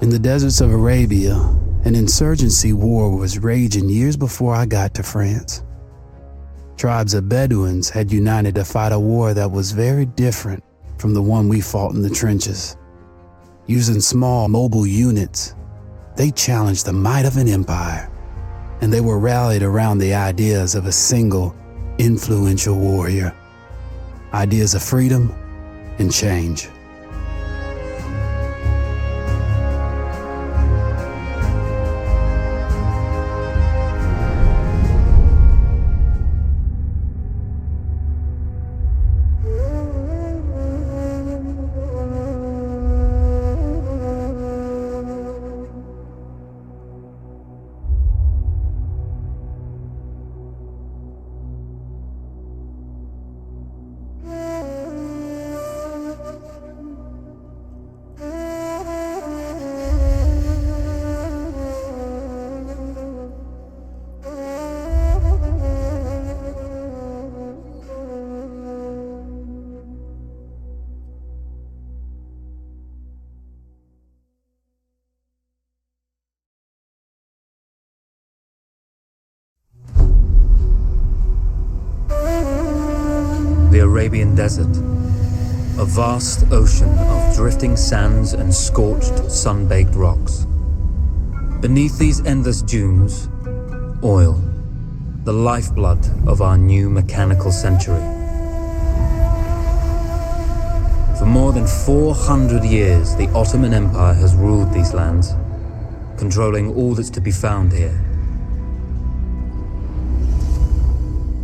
In the deserts of Arabia, an insurgency war was raging years before I got to France. Tribes of Bedouins had united to fight a war that was very different from the one we fought in the trenches. Using small mobile units, they challenged the might of an empire, and they were rallied around the ideas of a single, influential warrior. Ideas of freedom and change. The Arabian Desert, a vast ocean of drifting sands and scorched, sun-baked rocks. Beneath these endless dunes, oil, the lifeblood of our new mechanical century. For more than 400 years, the Ottoman Empire has ruled these lands, controlling all that's to be found here.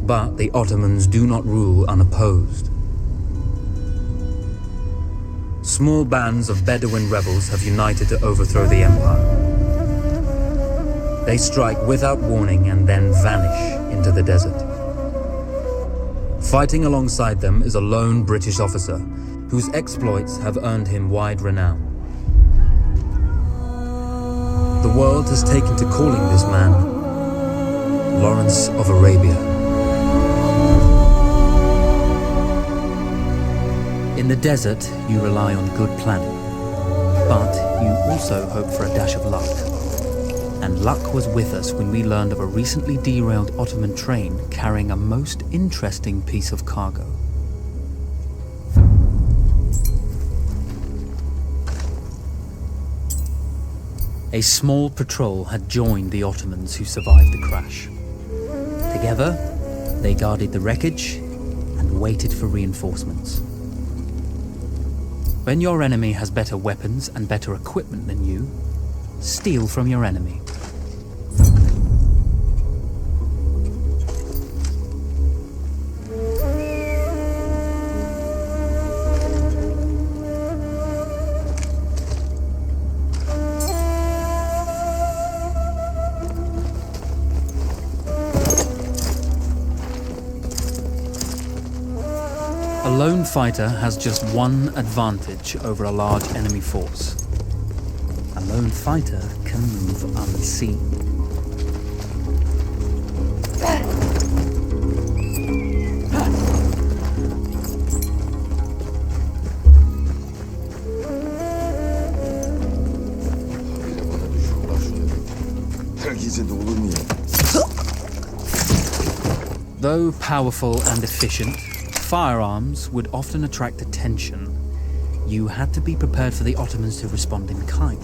But the Ottomans do not rule unopposed. Small bands of Bedouin rebels have united to overthrow the empire. They strike without warning and then vanish into the desert. Fighting alongside them is a lone British officer whose exploits have earned him wide renown. The world has taken to calling this man Lawrence of Arabia. In the desert, you rely on good planning, but you also hope for a dash of luck. And luck was with us when we learned of a recently derailed Ottoman train carrying a most interesting piece of cargo. A small patrol had joined the Ottomans who survived the crash. Together, they guarded the wreckage and waited for reinforcements. When your enemy has better weapons and better equipment than you, steal from your enemy. A lone fighter has just one advantage over a large enemy force. A lone fighter can move unseen. Though powerful and efficient, firearms would often attract attention. You had to be prepared for the Ottomans to respond in kind.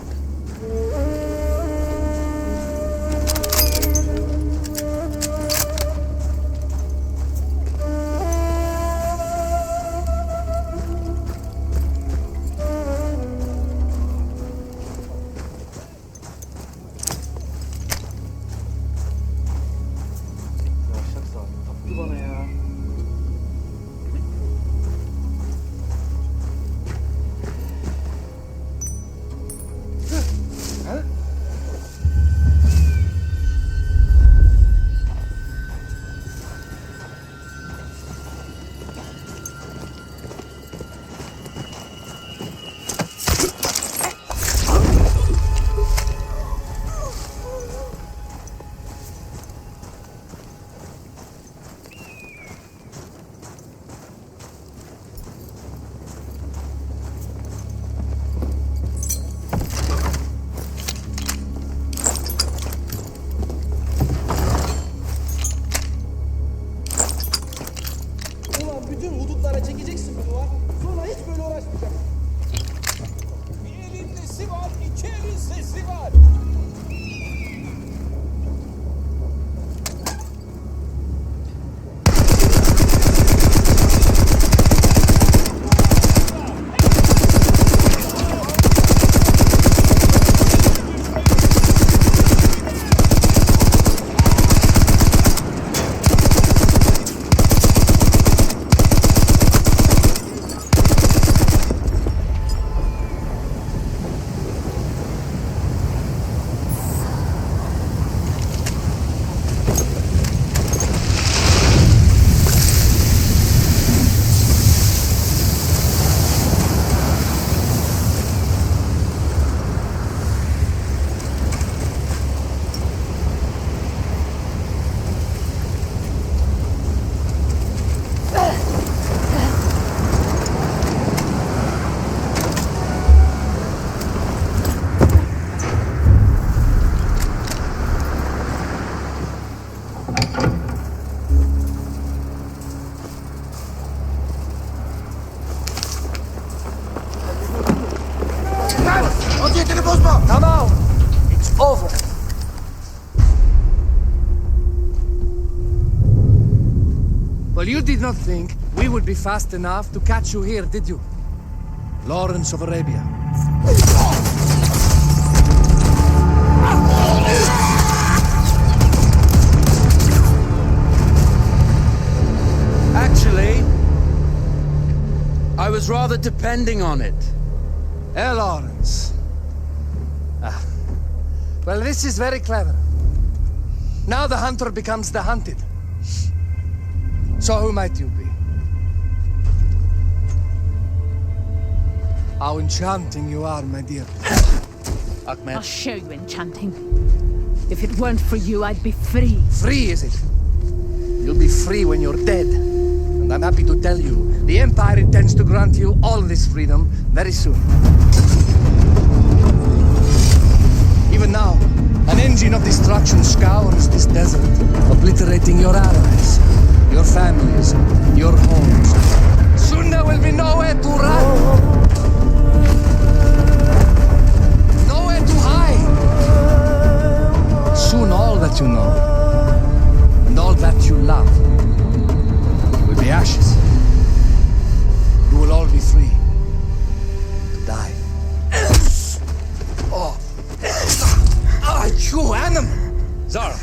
Come out! It's over. Well, you did not think we would be fast enough to catch you here, did you? Lawrence of Arabia. Actually, I was rather depending on it. Lawrence. Well, this is very clever. Now the hunter becomes the hunted. So who might you be? How enchanting you are, my dear. Ahmed. I'll show you enchanting. If it weren't for you, I'd be free. Free, is it? You'll be free when you're dead. And I'm happy to tell you, the Empire intends to grant you all this freedom very soon. Even now, an engine of destruction scours this desert, obliterating your allies, your families, your homes. Soon there will be nowhere to run. Nowhere to hide. Soon all that you know, and all that you love, will be ashes. You will all be free to die. Oh. Ah, you animal! Zara!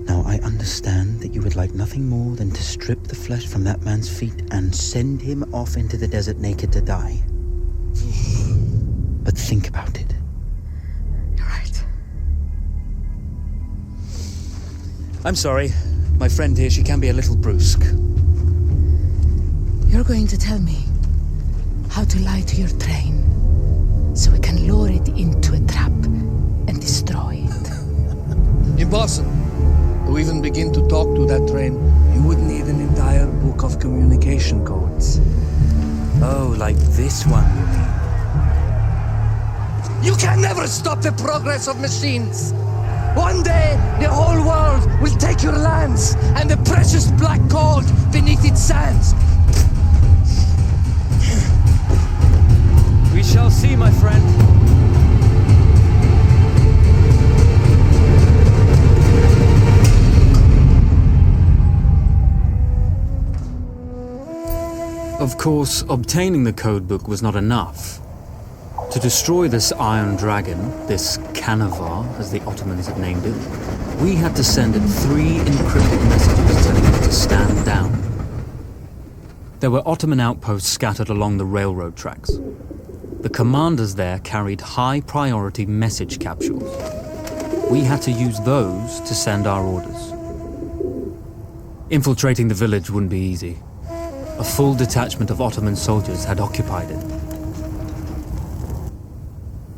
Now I understand that you would like nothing more than to strip the flesh from that man's feet and send him off into the desert naked to die. But think about it. You're right. I'm sorry. My friend here, she can be a little brusque. You're going to tell me how to lie to your train, so we can lure it into a trap and destroy it. Impossible. To even begin to talk to that train, you would need an entire book of communication codes. Oh, like this one, you mean? You can never stop the progress of machines. One day, the whole world will take your lands and the precious black gold beneath its sands. We shall see, my friend. Of course, obtaining the codebook was not enough. To destroy this Iron Dragon, this Canavar, as the Ottomans had named it, we had to send it 3 encrypted messages telling it to stand down. There were Ottoman outposts scattered along the railroad tracks. The commanders there carried high-priority message capsules. We had to use those to send our orders. Infiltrating the village wouldn't be easy. A full detachment of Ottoman soldiers had occupied it.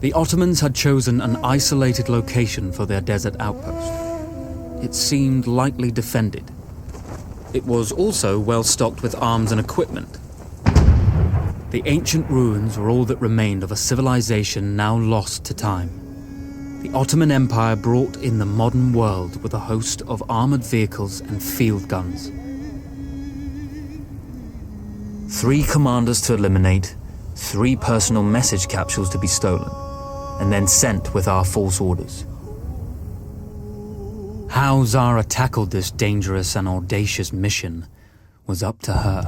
The Ottomans had chosen an isolated location for their desert outpost. It seemed lightly defended. It was also well stocked with arms and equipment. The ancient ruins were all that remained of a civilization now lost to time. The Ottoman Empire brought in the modern world with a host of armored vehicles and field guns. 3 commanders to eliminate, 3 personal message capsules to be stolen, and then sent with our false orders. How Zara tackled this dangerous and audacious mission was up to her.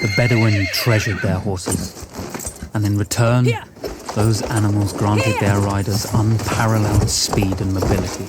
The Bedouin treasured their horses, and in return, those animals granted their riders unparalleled speed and mobility.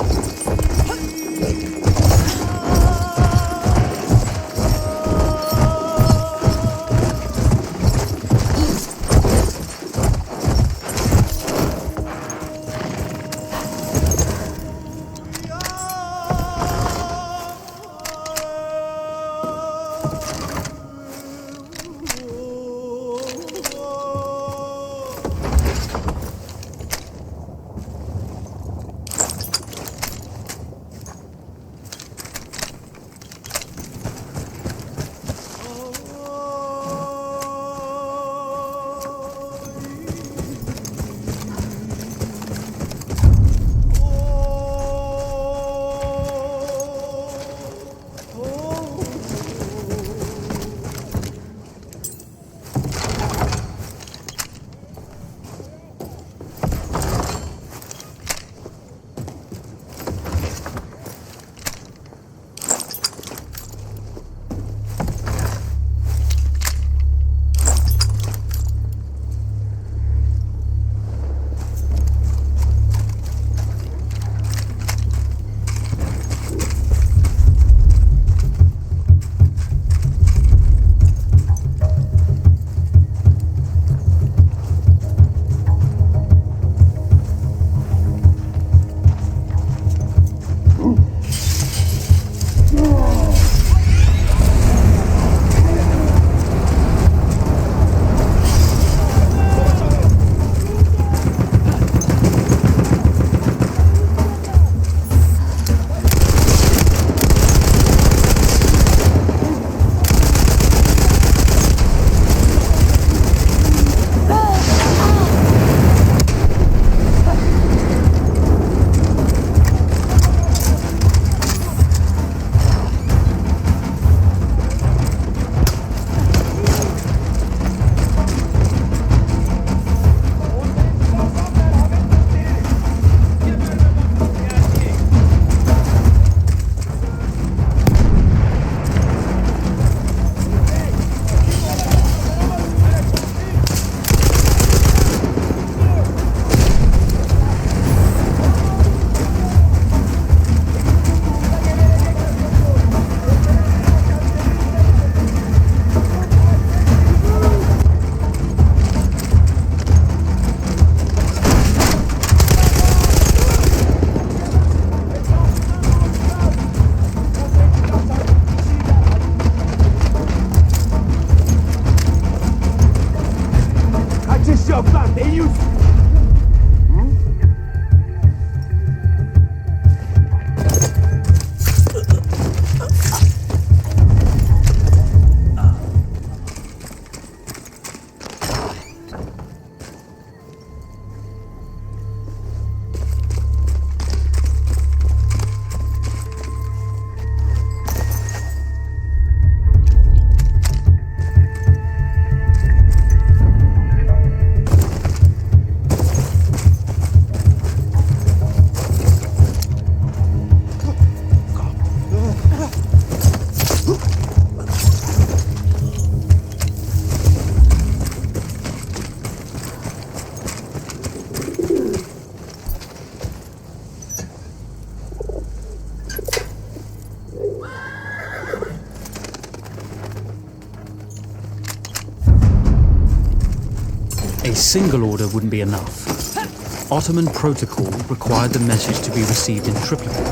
A single order wouldn't be enough. Ottoman protocol required the message to be received in triplicate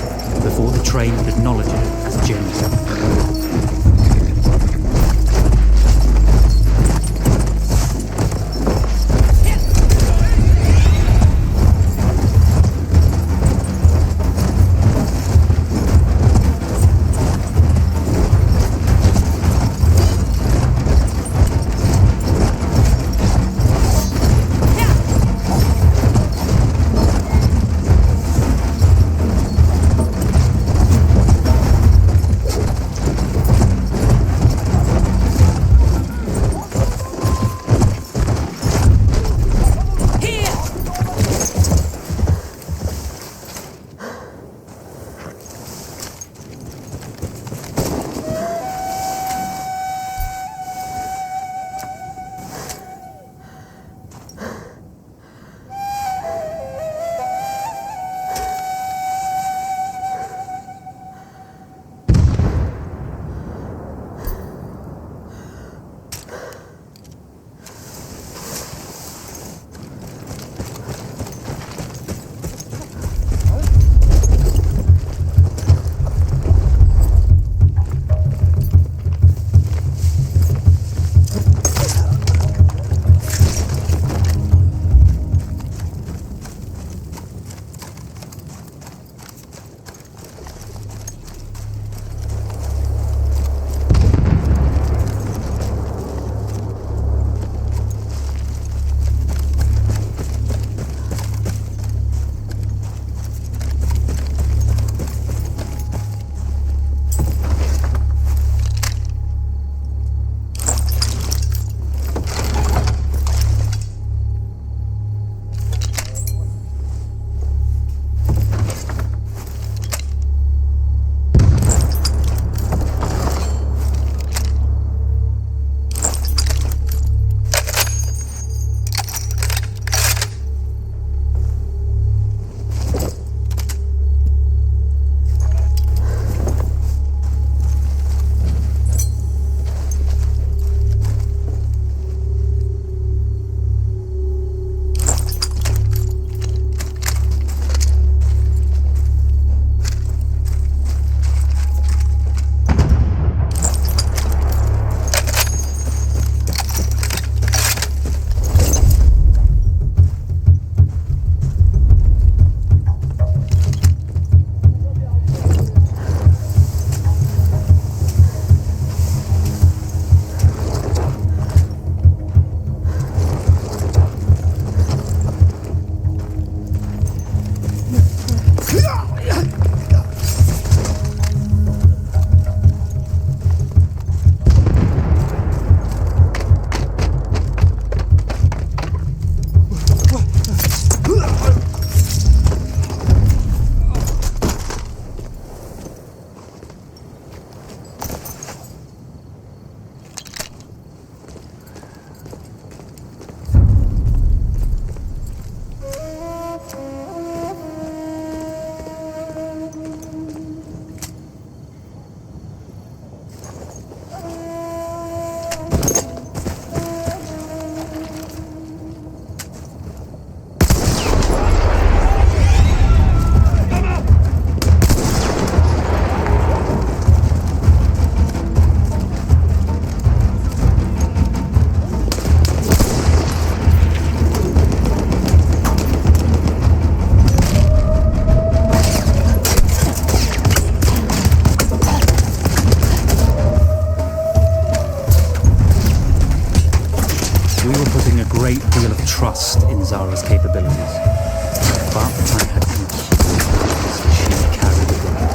before the train would acknowledge it as genuine. Zara's capabilities, but I had some keys she carried with her.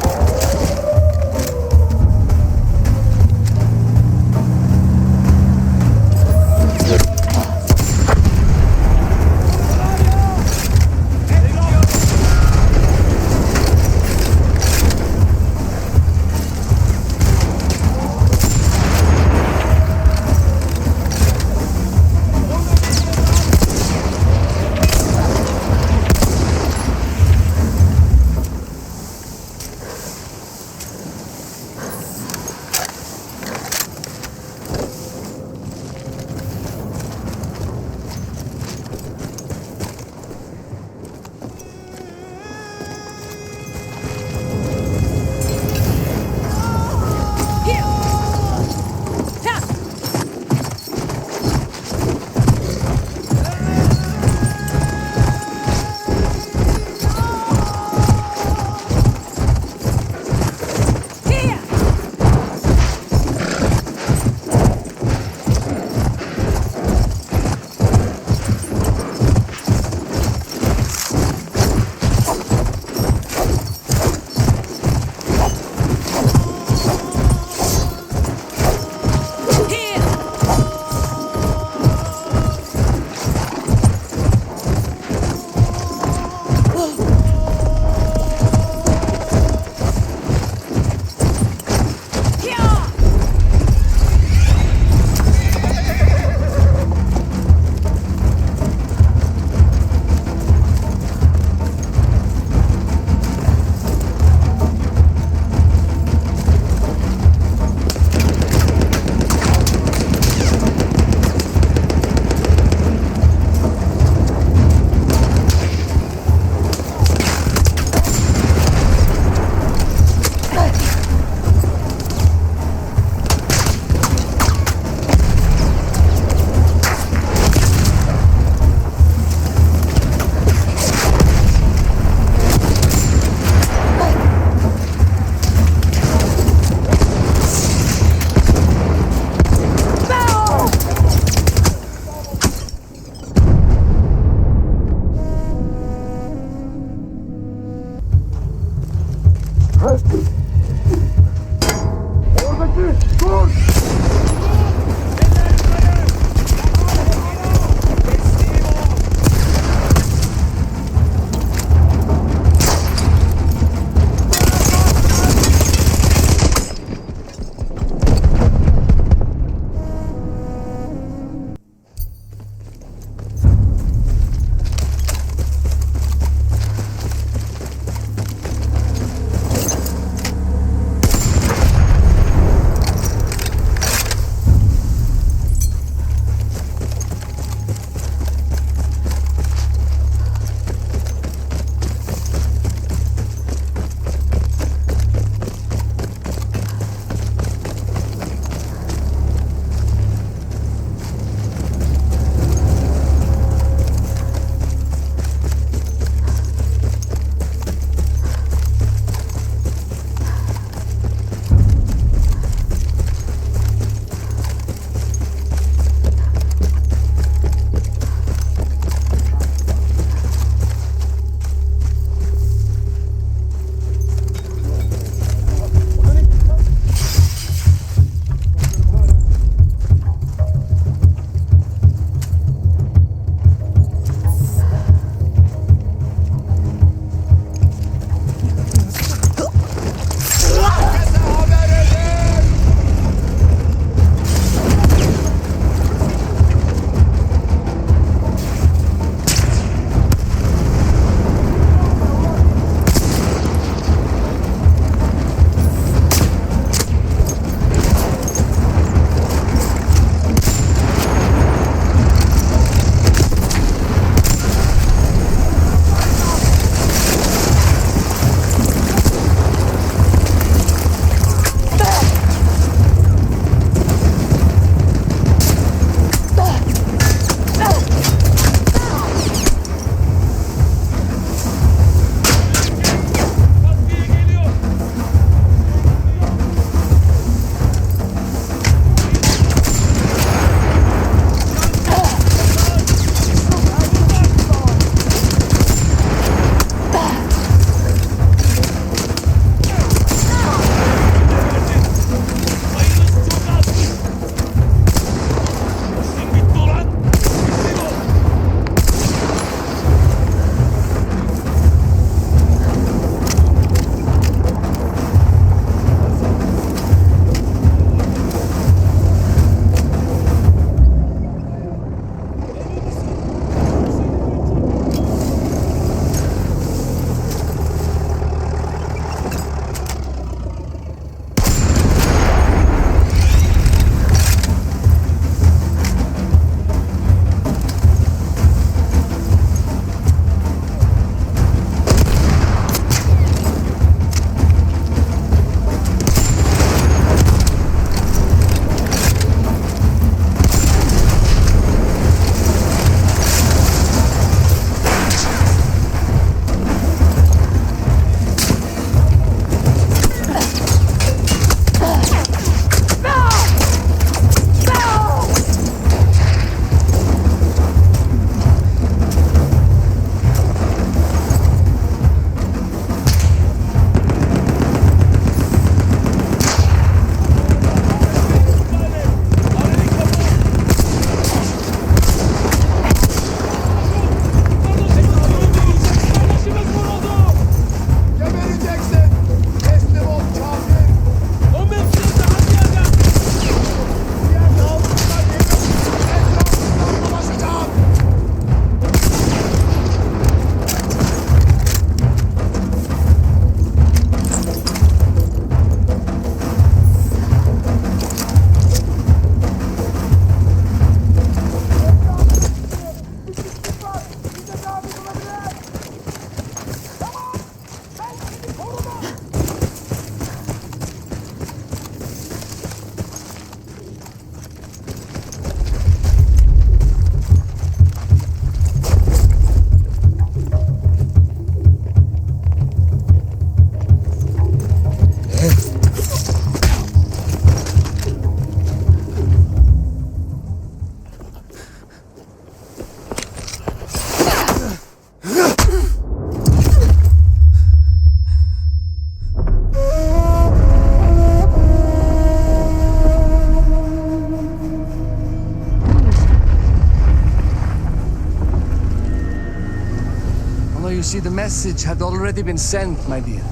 You see, the message had already been sent, my dear.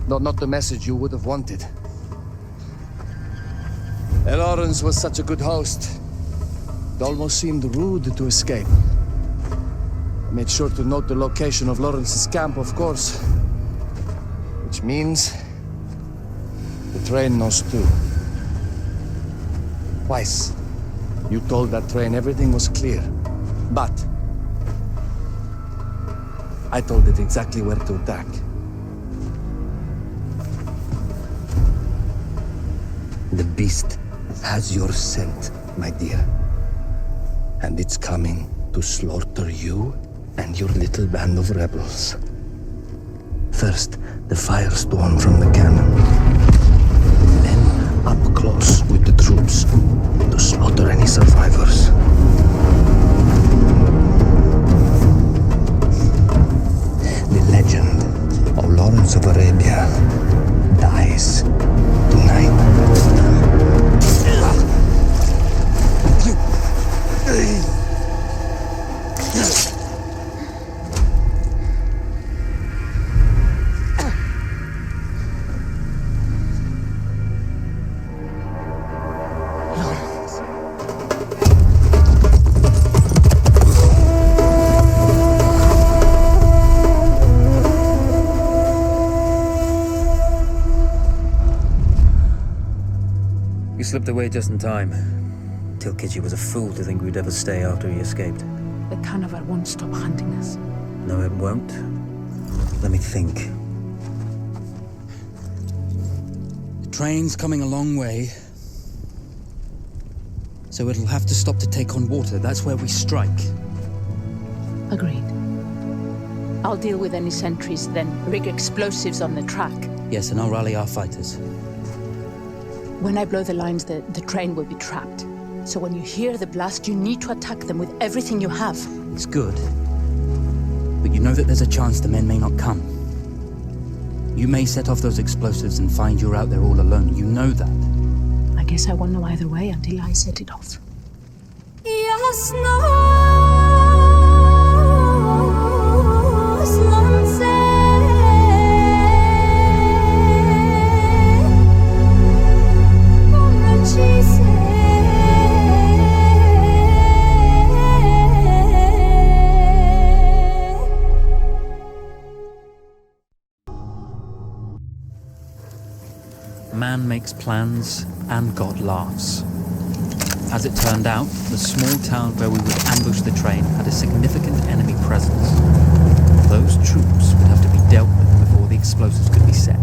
No, not the message you would have wanted. Lawrence was such a good host. It almost seemed rude to escape. I made sure to note the location of Lawrence's camp, of course. Which means the train knows too. Twice, you told that train everything was clear. But I told it exactly where to attack. The beast has your scent, my dear. And it's coming to slaughter you and your little band of rebels. First, the firestorm from the cannon. Then, up close with the troops to slaughter any survivors. The legend of Lawrence of Arabia dies tonight. You slipped away just in time. Till Kitchi was a fool to think we'd ever stay after he escaped. The carnival won't stop hunting us. No, it won't. Let me think. The train's coming a long way. So it'll have to stop to take on water. That's where we strike. Agreed. I'll deal with any sentries, then rig explosives on the track. Yes, and I'll rally our fighters. When I blow the lines, the train will be trapped. So when you hear the blast, you need to attack them with everything you have. It's good. But you know that there's a chance the men may not come. You may set off those explosives and find you're out there all alone. You know that. I guess I won't know either way until I set it off. Man makes plans, and God laughs. As it turned out, the small town where we would ambush the train had a significant enemy presence. Those troops would have to be dealt with before the explosives could be set.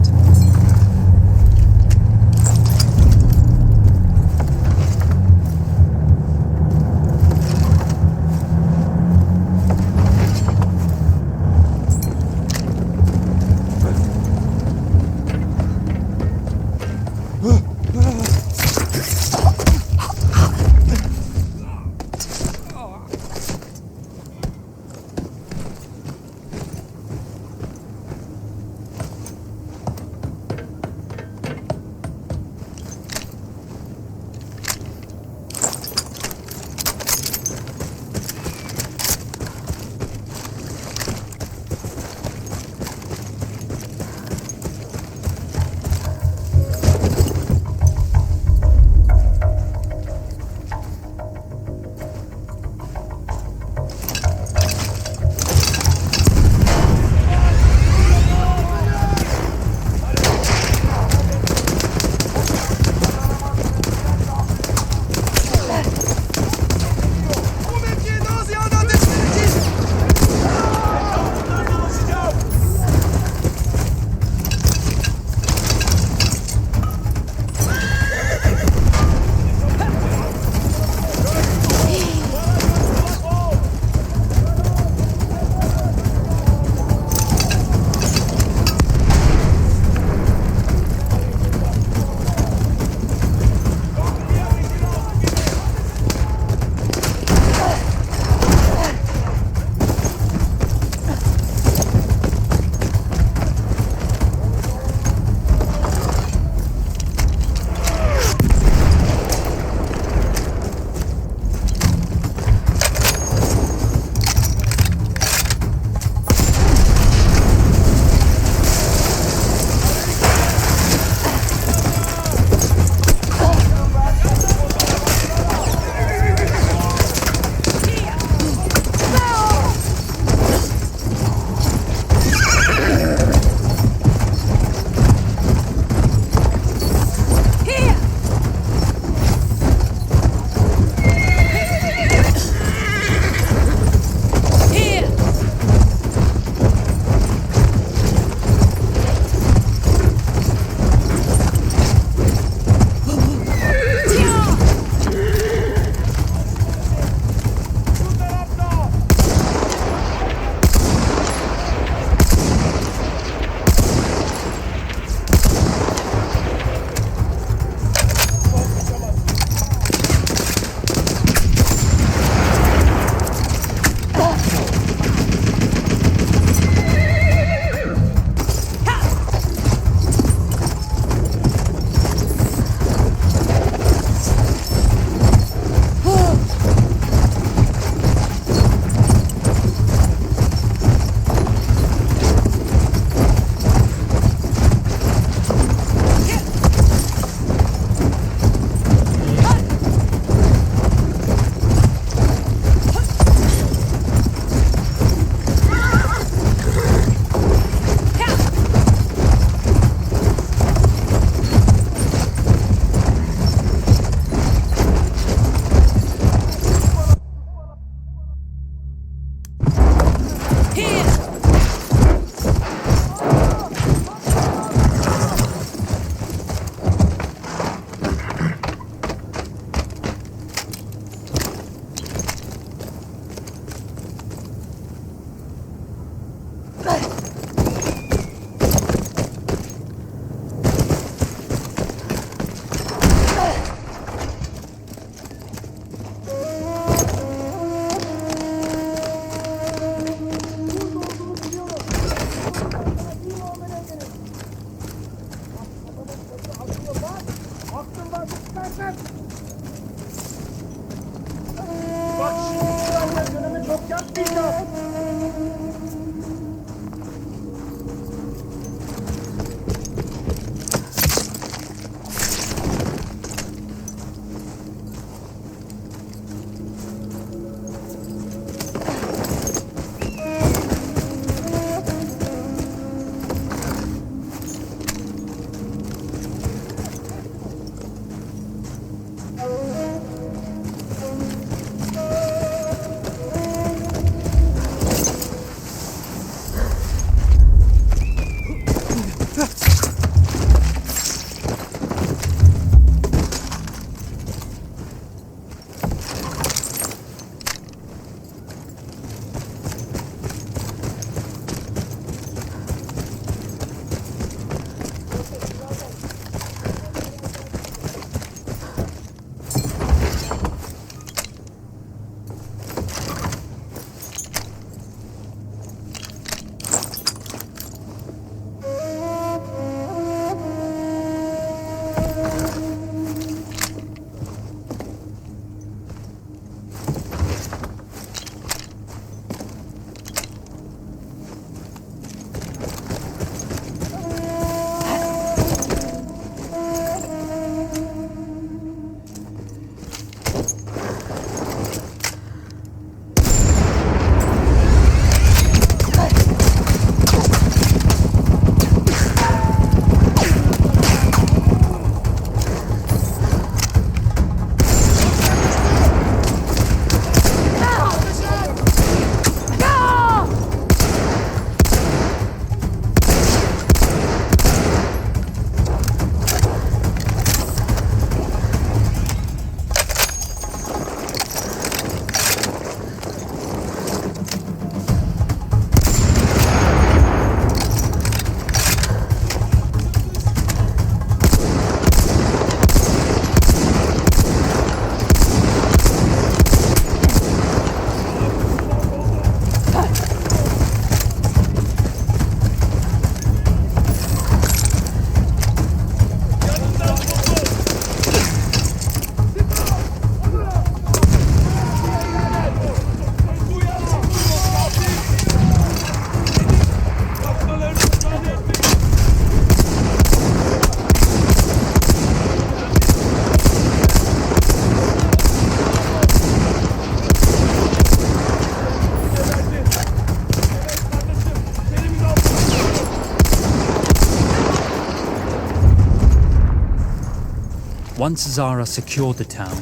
Once Zara secured the town,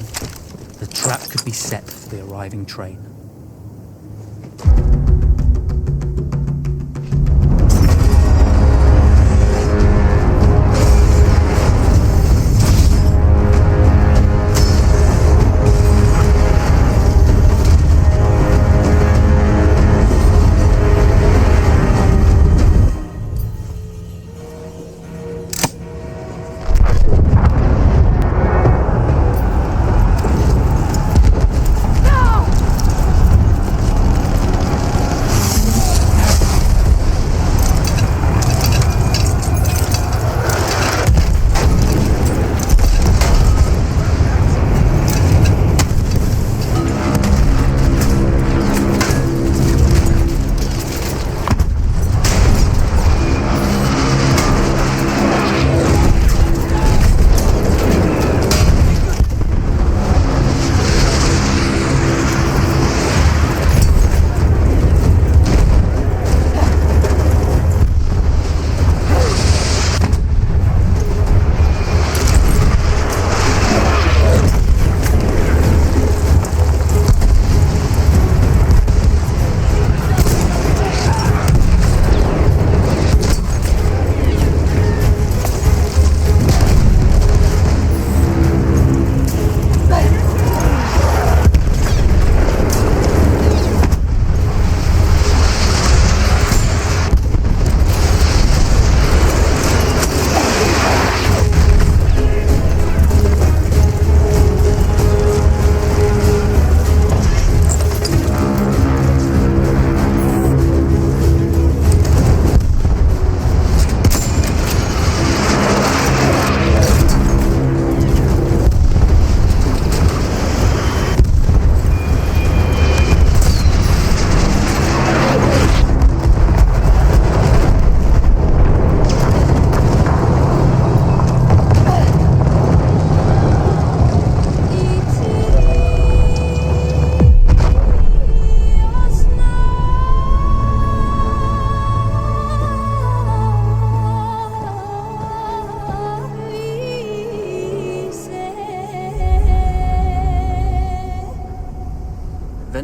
the trap could be set for the arriving train.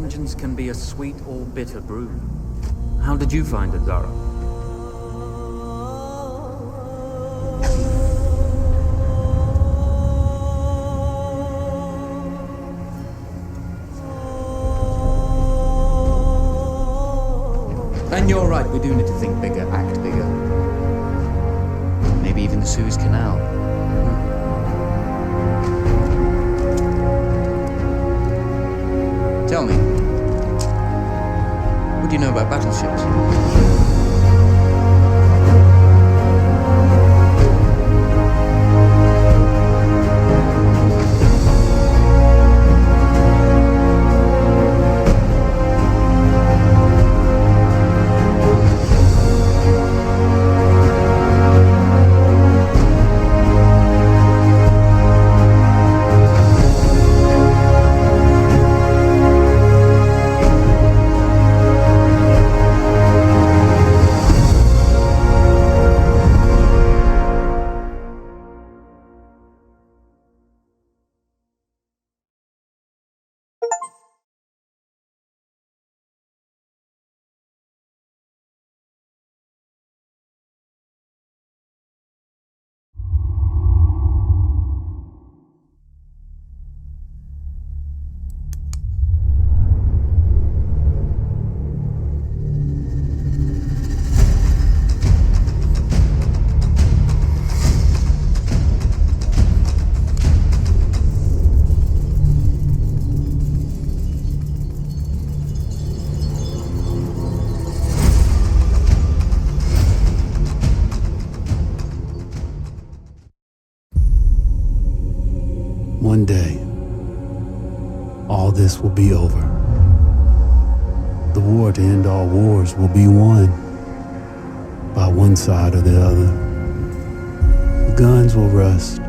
vengeance can be a sweet or bitter brew. How did you find it, Zara? And you're right, we do need to think bigger, act bigger. Maybe even the Suez Canal. Tell me, what do you know about battleships? One day, all this will be over. The war to end all wars will be won by one side or the other. The guns will rust,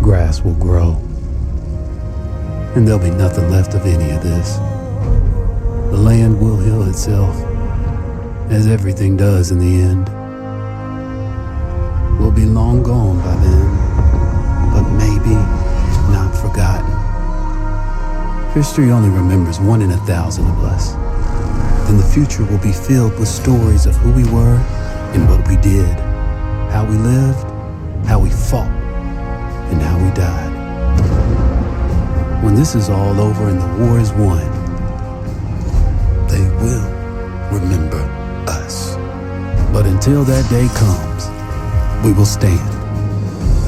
grass will grow, and there'll be nothing left of any of this. The land will heal itself, as everything does in the end. We'll be long gone by then, but maybe not forgotten. History only remembers 1 in 1,000 of us. Then the future will be filled with stories of who we were and what we did, how we lived, how we fought, and how we died. When this is all over and the war is won, they will remember us. But until that day comes, we will stand.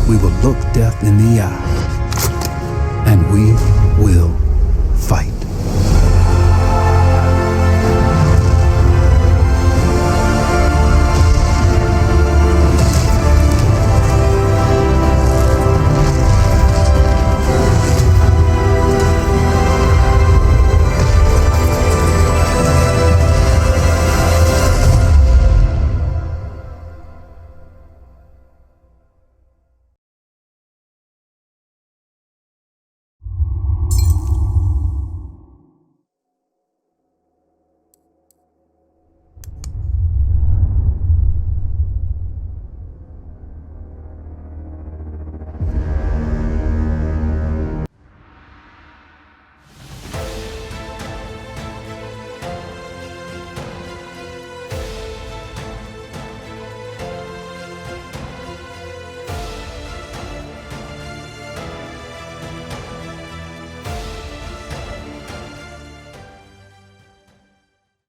We will look death in the eye. And we will fight.